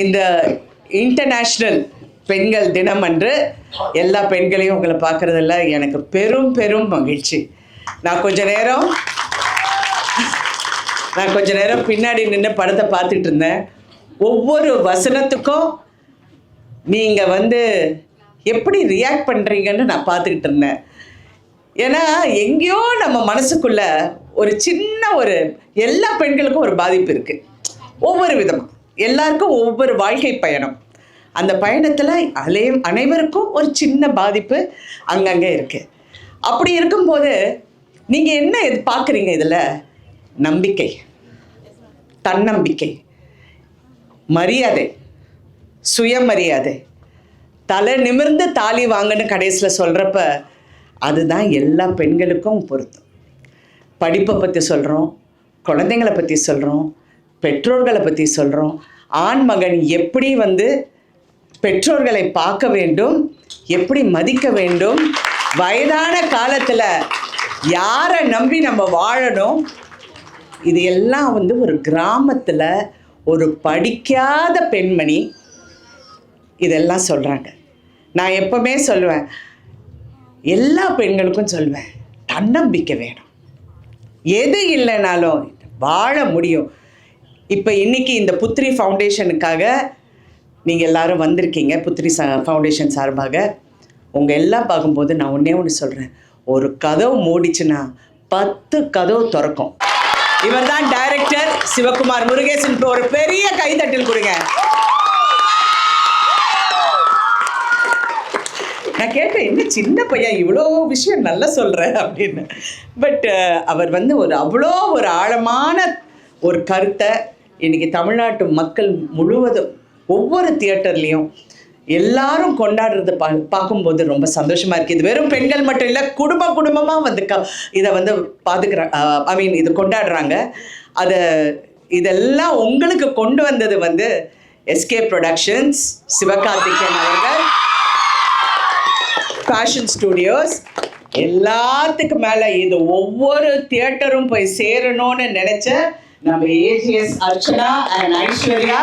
இந்த இன்டர்நேஷ்னல் பெண்கள் தினம் அன்று எல்லா பெண்களையும் உங்களை பார்க்குறதில்ல எனக்கு பெரும் பெரும் மகிழ்ச்சி. நான் கொஞ்ச நேரம் பின்னாடி நின்று படத்தை பார்த்துட்டு இருந்தேன். ஒவ்வொரு வசனத்துக்கும் நீங்கள் எப்படி ரியாக்ட் பண்ணுறீங்கன்னு நான் பார்த்துக்கிட்டு இருந்தேன். ஏன்னா எங்கேயோ நம்ம மனசுக்குள்ள ஒரு சின்ன எல்லா பெண்களுக்கும் ஒரு பாதிப்பு இருக்குது. ஒவ்வொரு விதமாக எல்லாருக்கும் ஒவ்வொரு வாழ்க்கை பயணம். அந்த பயணத்தில் அனைவருக்கும் ஒரு சின்ன பாதிப்பு அங்கங்கே இருக்குது. அப்படி இருக்கும்போது நீங்கள் என்ன பார்க்குறீங்க இதில்? நம்பிக்கை, தன்னம்பிக்கை, மரியாதை, சுயமரியாதை, தலை நிமிர்ந்து தாலி வாங்கன்னு கடைசியில் சொல்கிறப்ப அதுதான் எல்லா பெண்களுக்கும் பொருத்தம். படிப்பை பற்றி சொல்கிறோம், குழந்தைங்களை பற்றி சொல்கிறோம், பெற்றோர்களை பற்றி சொல்கிறோம். ஆண்மகன் எப்படி பெற்றோர்களை பார்க்க வேண்டும், எப்படி மதிக்க வேண்டும், வயதான காலத்தில் யாரை நம்பி நம்ம வாழணும், இது எல்லாம் ஒரு கிராமத்தில் ஒரு படிக்காத பெண்மணி இதெல்லாம் சொல்கிறாங்க. நான் எப்பவுமே சொல்லுவேன், எல்லா பெண்களுக்கும் சொல்வேன், தன்னம்பிக்கை வேணும். எது இல்லைனாலும் வாழ முடியும். இப்போ இன்றைக்கி இந்த புத்ரி ஃபவுண்டேஷனுக்காக நீங்கள் எல்லோரும் வந்திருக்கீங்க. புத்ரி ஃபவுண்டேஷன் சார்பாக உங்கள் எல்லாம் பார்க்கும்போது நான் ஒன்று சொல்கிறேன், ஒரு கதவு மூடிச்சுன்னா 10 கதவு திறக்கும். இவர் தான் டைரக்டர் சிவகுமார் முருகேசன். ஒரு பெரிய கைதட்டல் கொடுங்க. நான் கேட்டேன், என்ன சின்ன பையன் இவ்வளோ விஷயம் நல்லா சொல்கிறேன் அப்படின்னு. பட் அவர் அவ்வளோ ஒரு ஆழமான ஒரு கருத்தை இன்றைக்கி தமிழ்நாட்டு மக்கள் முழுவதும் ஒவ்வொரு தியேட்டர்லேயும் எல்லாரும் கொண்டாடுறது பார்க்கும்போது ரொம்ப சந்தோஷமாக இருக்குது. இது வெறும் பெண்கள் மட்டும் இல்லை, குடும்பமாக இதை பார்த்துக்கிறாங்க. இது கொண்டாடுறாங்க. இதெல்லாம் உங்களுக்கு கொண்டு வந்தது எஸ்கே ப்ரொடக்ஷன்ஸ், சிவகார்த்திகேயன் அவர்கள், ஃபேஷன் ஸ்டுடியோஸ். எல்லாத்துக்கும் மேலே இது ஒவ்வொரு தியேட்டரும் போய் சேரணும்னு நினச்ச நம்ம ஏஜிஎஸ் அர்ச்சனா அண்ட் ஐஸ்வர்யா.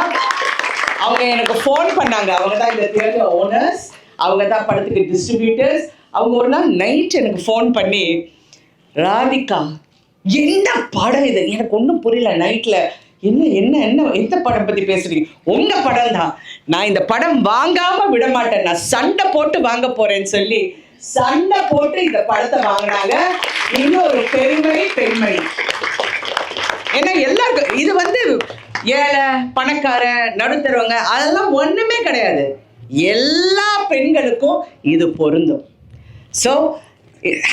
அவங்க எனக்கு ஃபோன் பண்ணாங்க. அவங்க தான் இந்த தியேட்டர் ஓனர்ஸ், அவங்க தான் படத்துக்கு டிஸ்ட்ரிபியூட்டர்ஸ். அவங்க ஒரு நாள் நைட் எனக்கு ஃபோன் பண்ணி, ராதிகா என்ன படம் இது, எனக்கு ஒன்றும் புரியல, நைட்டில் எந்த படம் பற்றி பேசுறீங்க? உங்கள் படம் தான், நான் இந்த படம் வாங்காமல் விட மாட்டேன், நான் சண்டை போட்டு வாங்க போகிறேன்னு சொல்லி சண்டை போட்டு இந்த படத்தை வாங்கினாங்க. இன்னும் ஒரு பெண்மணி. ஏன்னா எல்லாருக்கும் இது ஏழை பணக்கார நடுத்தரவங்க அதெல்லாம் ஒன்றுமே கிடையாது. எல்லா பெண்களுக்கும் இது பொருந்தும். So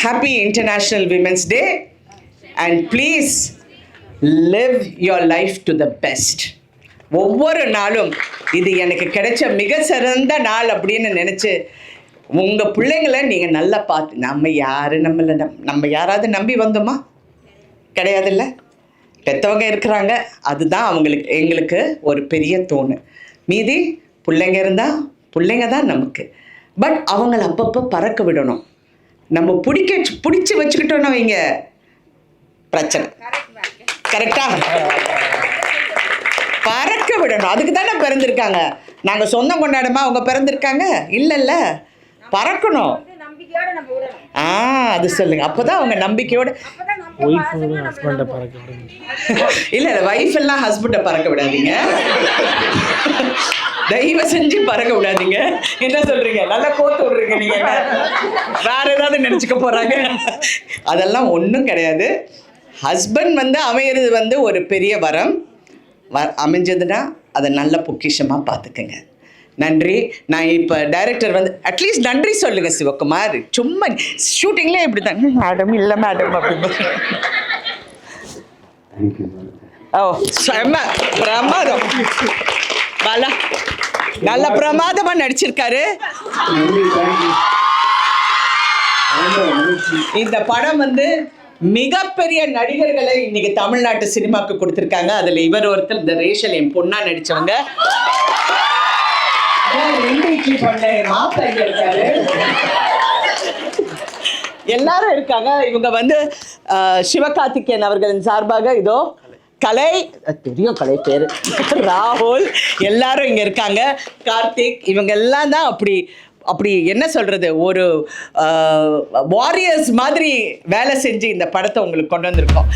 happy international women's day and please live your life to the best. ஒவ்வொரு நாளும் இது எனக்கு கிடைச்ச மிக சிறந்த நாள் அப்படின்னு நினச்சி உங்கள் பிள்ளைங்களை நீங்கள் நல்லா பார்த்து, நம்ம யாராவது நம்பி வந்தோமா? கிடையாதுல்ல. பெற்றவங்க இருக்கிறாங்க, அதுதான் எங்களுக்கு ஒரு பெரிய தோணு. மீதி பிள்ளைங்க இருந்தால் பிள்ளைங்க தான் நமக்கு. பட் அவங்கள அப்பப்போ பறக்க விடணும். நம்ம பிடிச்சி வச்சுக்கிட்டோன்னு வைங்க, பிரச்சனை. கரெக்டா? பறக்க விடணும். அதுக்கு தானே பிறந்திருக்காங்க. நாங்கள் சொந்தம் கொண்டாடமா அவங்க பிறந்திருக்காங்க? இல்லைல்ல, பறக்கணும். அது சொல்லுங்க. அப்போதான் அவங்க நம்பிக்கையோட. இல்லை வைஃப் எல்லாம் ஹஸ்பண்டை பறக்க விடாதீங்க, தயவு செஞ்சு பறக்க விடாதீங்க. என்ன சொல்றீங்க? நல்லா கோத்து விடுறீங்க நீங்க. வேற ஏதாவது நினைச்சுக்க போறாங்க. அதெல்லாம் ஒன்றும் கிடையாது. ஹஸ்பண்ட் அமையிறது ஒரு பெரிய வரம். அமைஞ்சதுன்னா அதை நல்ல பொக்கிஷமாக பார்த்துக்குங்க. நன்றி. நான் இப்போ டைரக்டர் அட்லீஸ்ட் நன்றி சொல்லுங்கள் சிவகுமார். சும்மா ஷூட்டிங்லேயே இப்படி தான் மேடம் இல்லை மேடம் அப்படின்னு. செம்ம பிரமாதம். பாலா நல்ல பிரமாதமாக நடிச்சிருக்காரு. இந்த படம் மிகப்பெரிய நடிகர்களை இன்னைக்கு தமிழ்நாட்டு சினிமாவுக்கு கொடுத்துருக்காங்க. அதில் இவர் ஒருத்தர், இந்த ரேஷல் என் பொண்ணா நடிச்சவங்க. எல்லாரும் இருக்காங்க. இவங்க சிவகார்த்திகேயன் அவர்களின் சார்பாக இதோ கலை, தெரியும் கலை பேர், ராகுல், எல்லாரும் இங்கே இருக்காங்க, கார்த்திக், இவங்க எல்லாம் தான் அப்படி என்ன சொல்கிறது, ஒரு வாரியர்ஸ் மாதிரி வேலை செஞ்சு இந்த படத்தை உங்களுக்கு கொண்டு வந்திருக்கோம்.